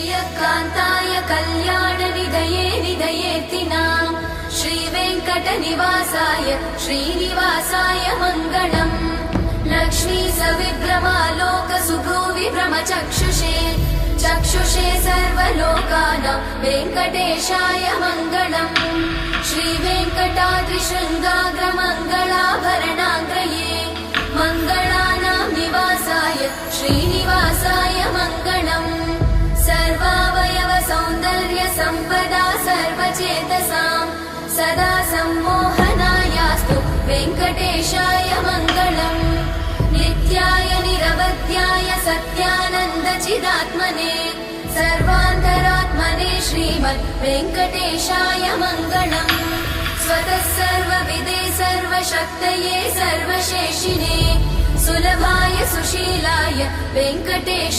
श्रियकान्ताय कल्याणनिधये निधयेऽर्थिनाम् श्रीवेङ्कटनिवासाय श्रीनिवासाय मङ्गलम् लक्ष्मी सविभ्रमालोकसुभ्रूविभ्रमचक्षुषे चक्षुषे सर्वलोकानां वेङ्कटेशाय मङ्गलम् श्रीवेङ्कटाद्रिशृङ्गाग्रमङ्गलाभरणाग्रये मङ्गलानां निवासाय श्रीनिवासाय मङ्गलम् सर्वावयव सौन्दर्य सम्पदा सर्वचेतसां सदा सम्मोहनायास्तु वेङ्कटेशाय मङ्गलम् नित्याय निरवध्याय सत्यानन्दचिदात्मने सर्वान्तरात्मने श्रीमद् वेङ्कटेशाय मङ्गलम् स्वतः सर्वविदे सर्वशक्तये सर्वशेषिणे सुलभाय सुशीलाय वेङ्कटेश